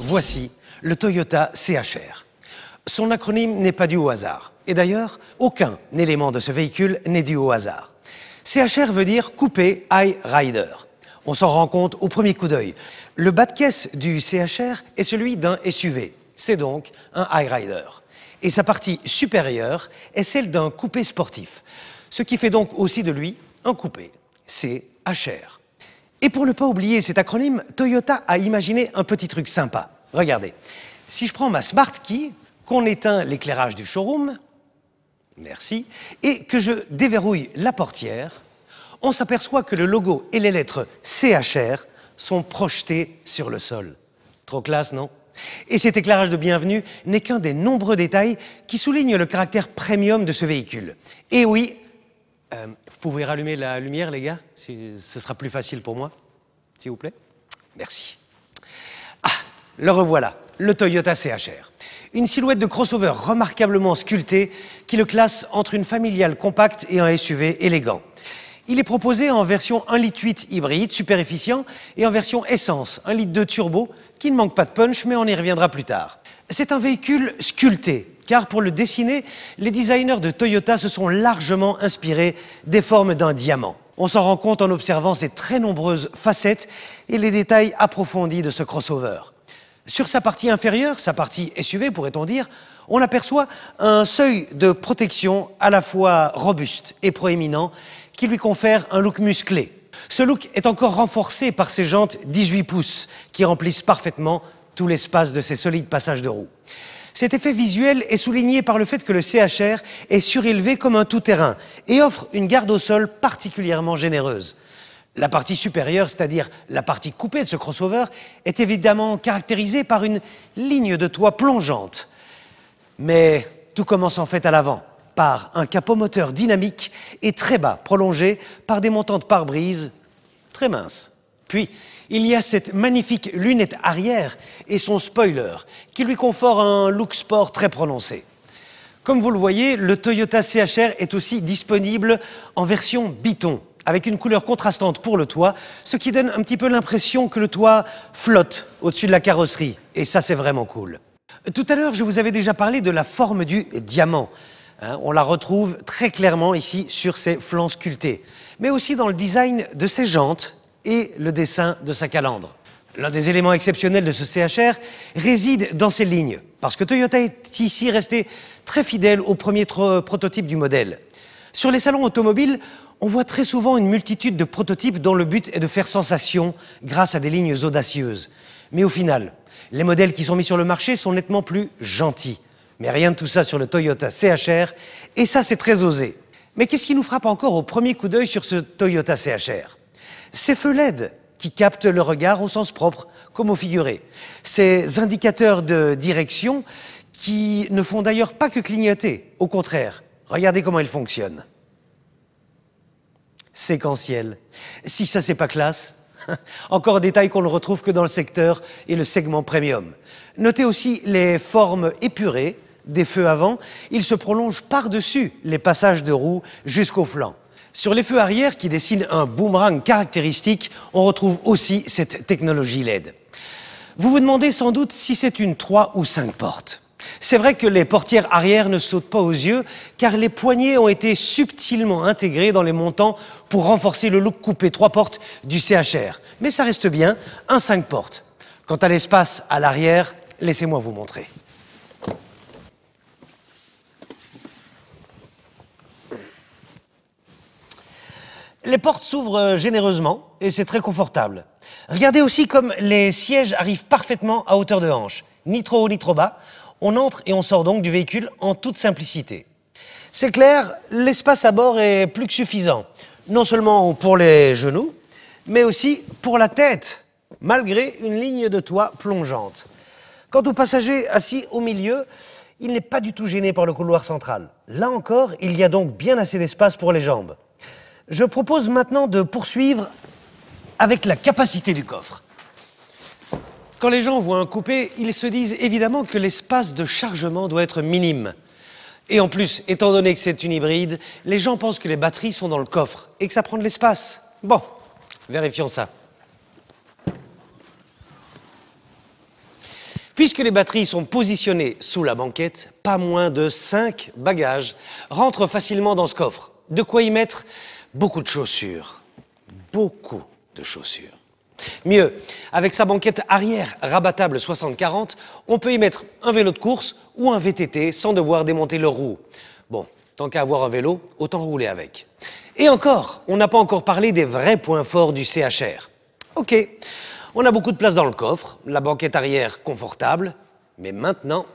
Voici le Toyota CHR. Son acronyme n'est pas dû au hasard. Et d'ailleurs, aucun élément de ce véhicule n'est dû au hasard. CHR veut dire Coupé High Rider. On s'en rend compte au premier coup d'œil. Le bas de caisse du CHR est celui d'un SUV. C'est donc un High Rider. Et sa partie supérieure est celle d'un coupé sportif. Ce qui fait donc aussi de lui un coupé. CHR. Et pour ne pas oublier cet acronyme, Toyota a imaginé un petit truc sympa. Regardez, si je prends ma Smart Key, qu'on éteint l'éclairage du showroom, merci, et que je déverrouille la portière, on s'aperçoit que le logo et les lettres CHR sont projetés sur le sol. Trop classe, non? Et cet éclairage de bienvenue n'est qu'un des nombreux détails qui soulignent le caractère premium de ce véhicule. Et oui, vous pouvez rallumer la lumière, les gars, ce sera plus facile pour moi, s'il vous plaît. Merci. Ah, le revoilà, le Toyota CHR. Une silhouette de crossover remarquablement sculptée qui le classe entre une familiale compacte et un SUV élégant. Il est proposé en version 1,8 litre hybride, super efficient, et en version essence, 1,2 litre turbo, qui ne manque pas de punch, mais on y reviendra plus tard. C'est un véhicule sculpté, car pour le dessiner, les designers de Toyota se sont largement inspirés des formes d'un diamant. On s'en rend compte en observant ses très nombreuses facettes et les détails approfondis de ce crossover. Sur sa partie inférieure, sa partie SUV pourrait-on dire, on aperçoit un seuil de protection à la fois robuste et proéminent qui lui confère un look musclé. Ce look est encore renforcé par ses jantes 18 pouces qui remplissent parfaitement tout l'espace de ses solides passages de roues. Cet effet visuel est souligné par le fait que le CHR est surélevé comme un tout-terrain et offre une garde au sol particulièrement généreuse. La partie supérieure, c'est-à-dire la partie coupée de ce crossover, est évidemment caractérisée par une ligne de toit plongeante. Mais tout commence en fait à l'avant, par un capot moteur dynamique et très bas, prolongé par des montants de pare-brise très minces. Puis, il y a cette magnifique lunette arrière et son spoiler, qui lui confère un look sport très prononcé. Comme vous le voyez, le Toyota CHR est aussi disponible en version biton, avec une couleur contrastante pour le toit, ce qui donne un petit peu l'impression que le toit flotte au-dessus de la carrosserie. Et ça, c'est vraiment cool. Tout à l'heure, je vous avais déjà parlé de la forme du diamant. On la retrouve très clairement ici sur ses flancs sculptés, mais aussi dans le design de ses jantes et le dessin de sa calandre. L'un des éléments exceptionnels de ce CHR réside dans ses lignes, parce que Toyota est ici resté très fidèle au premier prototype du modèle. Sur les salons automobiles, on voit très souvent une multitude de prototypes dont le but est de faire sensation grâce à des lignes audacieuses. Mais au final, les modèles qui sont mis sur le marché sont nettement plus gentils. Mais rien de tout ça sur le Toyota CHR, et ça c'est très osé. Mais qu'est-ce qui nous frappe encore au premier coup d'œil sur ce Toyota CHR? Ces feux LED qui captent le regard au sens propre comme au figuré. Ces indicateurs de direction qui ne font d'ailleurs pas que clignoter, au contraire. Regardez comment ils fonctionnent. Séquentiel. Si ça c'est pas classe. Encore un détail qu'on ne retrouve que dans le secteur et le segment premium. Notez aussi les formes épurées des feux avant. Ils se prolongent par-dessus les passages de roues jusqu'au flanc. Sur les feux arrière qui dessinent un boomerang caractéristique, on retrouve aussi cette technologie LED. Vous vous demandez sans doute si c'est une 3 ou 5 portes. C'est vrai que les portières arrière ne sautent pas aux yeux car les poignées ont été subtilement intégrées dans les montants pour renforcer le look coupé 3 portes du CHR. Mais ça reste bien un 5 portes. Quant à l'espace à l'arrière, laissez-moi vous montrer. Les portes s'ouvrent généreusement et c'est très confortable. Regardez aussi comme les sièges arrivent parfaitement à hauteur de hanche. Ni trop haut ni trop bas. On entre et on sort donc du véhicule en toute simplicité. C'est clair, l'espace à bord est plus que suffisant. Non seulement pour les genoux, mais aussi pour la tête, malgré une ligne de toit plongeante. Quant au passager assis au milieu, il n'est pas du tout gêné par le couloir central. Là encore, il y a donc bien assez d'espace pour les jambes. Je propose maintenant de poursuivre avec la capacité du coffre. Quand les gens voient un coupé, ils se disent évidemment que l'espace de chargement doit être minime. Et en plus, étant donné que c'est une hybride, les gens pensent que les batteries sont dans le coffre et que ça prend de l'espace. Bon, vérifions ça. Puisque les batteries sont positionnées sous la banquette, pas moins de 5 bagages rentrent facilement dans ce coffre. De quoi y mettre beaucoup de chaussures. Beaucoup de chaussures. Mieux, avec sa banquette arrière rabattable 60-40, on peut y mettre un vélo de course ou un VTT sans devoir démonter le roue. Bon, tant qu'à avoir un vélo, autant rouler avec. Et encore, on n'a pas encore parlé des vrais points forts du CHR. Ok, on a beaucoup de place dans le coffre, la banquette arrière confortable, mais maintenant...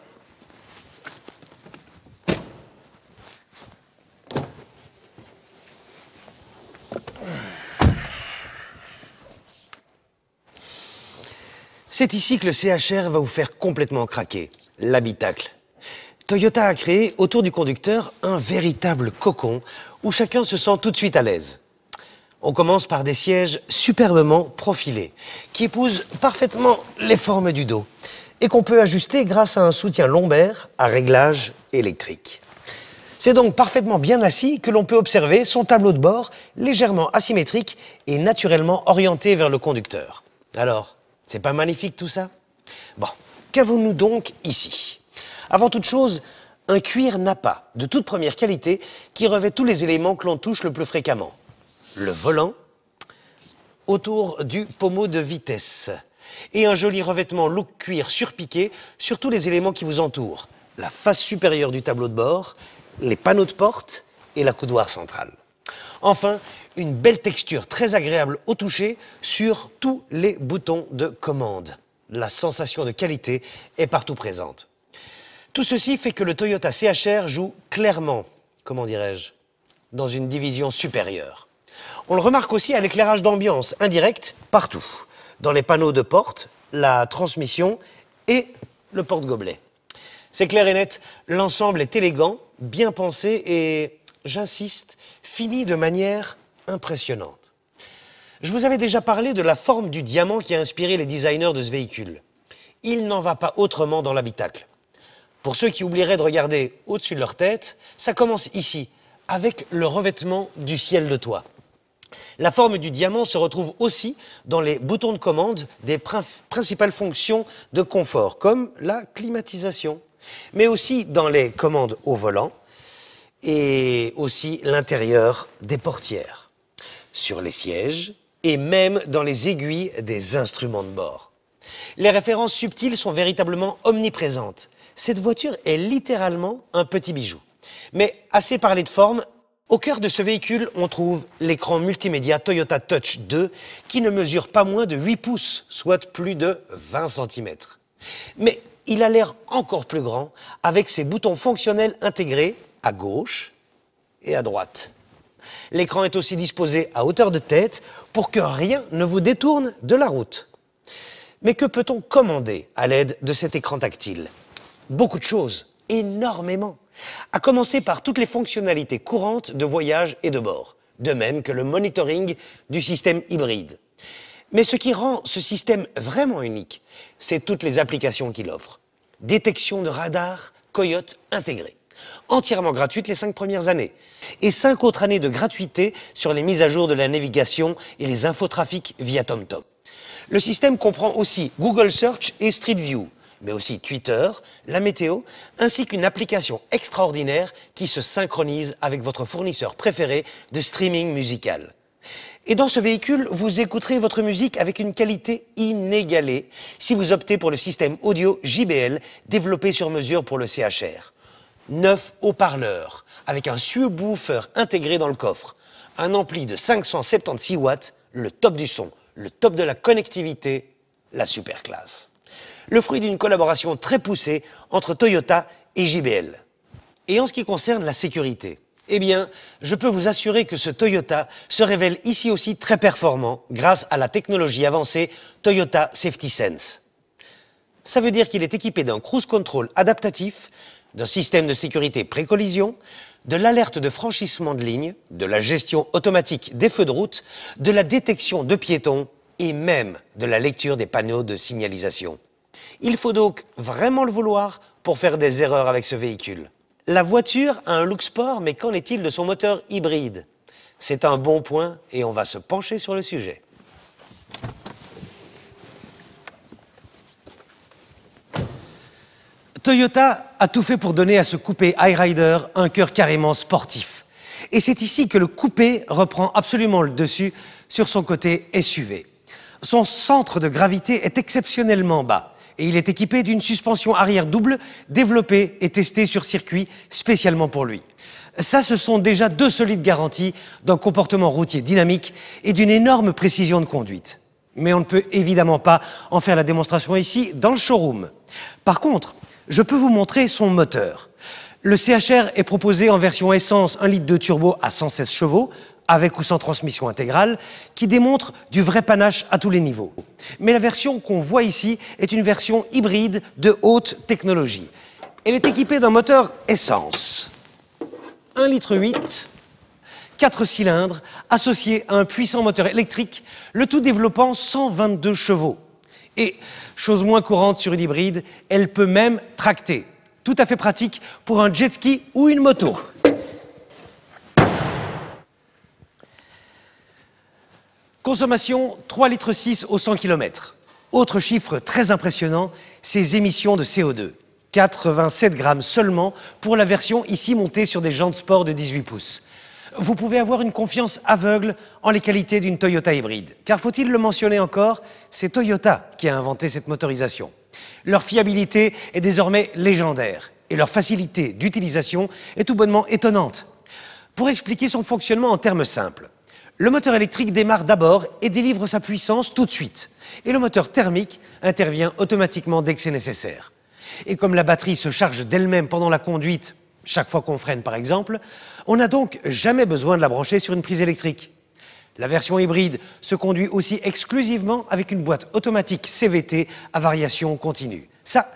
C'est ici que le CHR va vous faire complètement craquer, l'habitacle. Toyota a créé autour du conducteur un véritable cocon où chacun se sent tout de suite à l'aise. On commence par des sièges superbement profilés qui épousent parfaitement les formes du dos et qu'on peut ajuster grâce à un soutien lombaire à réglage électrique. C'est donc parfaitement bien assis que l'on peut observer son tableau de bord légèrement asymétrique et naturellement orienté vers le conducteur. Alors, c'est pas magnifique tout ça? Bon, qu'avons-nous donc ici? Avant toute chose, un cuir nappa de toute première qualité qui revêt tous les éléments que l'on touche le plus fréquemment. Le volant, autour du pommeau de vitesse et un joli revêtement look cuir surpiqué sur tous les éléments qui vous entourent. La face supérieure du tableau de bord, les panneaux de porte et la coudoir centrale. Enfin, une belle texture très agréable au toucher sur tous les boutons de commande. La sensation de qualité est partout présente. Tout ceci fait que le Toyota CHR joue clairement, comment dirais-je, dans une division supérieure. On le remarque aussi à l'éclairage d'ambiance indirect partout, dans les panneaux de porte, la transmission et le porte-gobelet. C'est clair et net, l'ensemble est élégant, bien pensé et, j'insiste, fini de manière impressionnante. Je vous avais déjà parlé de la forme du diamant qui a inspiré les designers de ce véhicule. Il n'en va pas autrement dans l'habitacle. Pour ceux qui oublieraient de regarder au-dessus de leur tête, ça commence ici, avec le revêtement du ciel de toit. La forme du diamant se retrouve aussi dans les boutons de commande des principales fonctions de confort, comme la climatisation, mais aussi dans les commandes au volant et aussi l'intérieur des portières, sur les sièges et même dans les aiguilles des instruments de bord. Les références subtiles sont véritablement omniprésentes. Cette voiture est littéralement un petit bijou. Mais assez parlé de forme, au cœur de ce véhicule, on trouve l'écran multimédia Toyota Touch 2 qui ne mesure pas moins de 8 pouces, soit plus de 20 cm. Mais il a l'air encore plus grand avec ses boutons fonctionnels intégrés à gauche et à droite. L'écran est aussi disposé à hauteur de tête pour que rien ne vous détourne de la route. Mais que peut-on commander à l'aide de cet écran tactile? Beaucoup de choses, énormément. À commencer par toutes les fonctionnalités courantes de voyage et de bord, de même que le monitoring du système hybride. Mais ce qui rend ce système vraiment unique, c'est toutes les applications qu'il offre. Détection de radar Coyote intégrée, entièrement gratuite les 5 premières années, et 5 autres années de gratuité sur les mises à jour de la navigation et les infotrafics via TomTom. Le système comprend aussi Google Search et Street View, mais aussi Twitter, la météo, ainsi qu'une application extraordinaire qui se synchronise avec votre fournisseur préféré de streaming musical. Et dans ce véhicule, vous écouterez votre musique avec une qualité inégalée si vous optez pour le système audio JBL développé sur mesure pour le CHR. 9 haut-parleurs avec un subwoofer intégré dans le coffre, un ampli de 576 watts, le top du son, le top de la connectivité, la super classe. Le fruit d'une collaboration très poussée entre Toyota et JBL. Et en ce qui concerne la sécurité, eh bien, je peux vous assurer que ce Toyota se révèle ici aussi très performant grâce à la technologie avancée Toyota Safety Sense. Ça veut dire qu'il est équipé d'un cruise control adaptatif, d'un système de sécurité pré-collision, de l'alerte de franchissement de ligne, de la gestion automatique des feux de route, de la détection de piétons et même de la lecture des panneaux de signalisation. Il faut donc vraiment le vouloir pour faire des erreurs avec ce véhicule. La voiture a un look sport, mais qu'en est-il de son moteur hybride? C'est un bon point et on va se pencher sur le sujet. Toyota a tout fait pour donner à ce coupé Hyryder un cœur carrément sportif. Et c'est ici que le coupé reprend absolument le dessus sur son côté SUV. Son centre de gravité est exceptionnellement bas et il est équipé d'une suspension arrière double développée et testée sur circuit spécialement pour lui. Ça, ce sont déjà 2 solides garanties d'un comportement routier dynamique et d'une énorme précision de conduite. Mais on ne peut évidemment pas en faire la démonstration ici dans le showroom. Par contre, je peux vous montrer son moteur. Le CHR est proposé en version essence 1 litre de turbo à 116 chevaux, avec ou sans transmission intégrale, qui démontre du vrai panache à tous les niveaux. Mais la version qu'on voit ici est une version hybride de haute technologie. Elle est équipée d'un moteur essence. 1,8 litre, 4 cylindres, associé à un puissant moteur électrique, le tout développant 122 chevaux. Et, chose moins courante sur une hybride, elle peut même tracter. Tout à fait pratique pour un jet ski ou une moto. Consommation 3,6 litres au 100 km. Autre chiffre très impressionnant, ses émissions de CO2. 87 grammes seulement pour la version ici montée sur des jantes sport de 18 pouces. Vous pouvez avoir une confiance aveugle en les qualités d'une Toyota hybride. Car faut-il le mentionner encore, c'est Toyota qui a inventé cette motorisation. Leur fiabilité est désormais légendaire et leur facilité d'utilisation est tout bonnement étonnante. Pour expliquer son fonctionnement en termes simples, le moteur électrique démarre d'abord et délivre sa puissance tout de suite. Et le moteur thermique intervient automatiquement dès que c'est nécessaire. Et comme la batterie se charge d'elle-même pendant la conduite, chaque fois qu'on freine par exemple, on n'a donc jamais besoin de la brancher sur une prise électrique. La version hybride se conduit aussi exclusivement avec une boîte automatique CVT à variation continue. Ça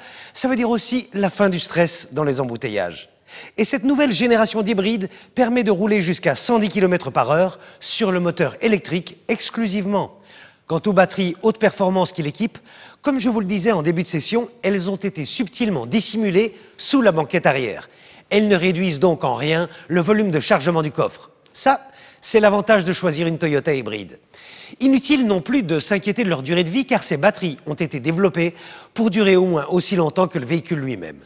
veut dire aussi la fin du stress dans les embouteillages. Et cette nouvelle génération d'hybride permet de rouler jusqu'à 110 km/h sur le moteur électrique exclusivement. Quant aux batteries haute performance qui l'équipent, comme je vous le disais en début de session, elles ont été subtilement dissimulées sous la banquette arrière. Elles ne réduisent donc en rien le volume de chargement du coffre. Ça, c'est l'avantage de choisir une Toyota hybride. Inutile non plus de s'inquiéter de leur durée de vie car ces batteries ont été développées pour durer au moins aussi longtemps que le véhicule lui-même.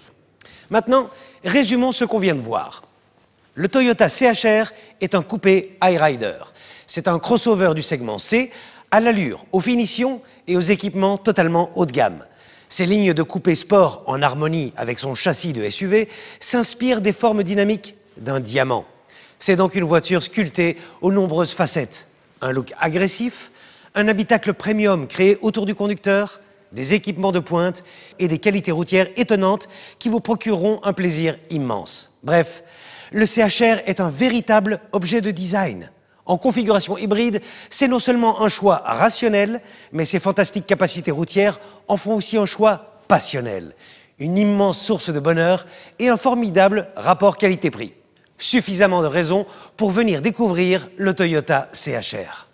Maintenant, résumons ce qu'on vient de voir. Le Toyota CHR est un coupé Hyryder. C'est un crossover du segment C, à l'allure, aux finitions et aux équipements totalement haut de gamme. Ces lignes de coupé sport, en harmonie avec son châssis de SUV, s'inspirent des formes dynamiques d'un diamant. C'est donc une voiture sculptée aux nombreuses facettes. Un look agressif, un habitacle premium créé autour du conducteur, des équipements de pointe et des qualités routières étonnantes qui vous procureront un plaisir immense. Bref, le CHR est un véritable objet de design. En configuration hybride, c'est non seulement un choix rationnel, mais ses fantastiques capacités routières en font aussi un choix passionnel. Une immense source de bonheur et un formidable rapport qualité-prix. Suffisamment de raisons pour venir découvrir le Toyota CHR.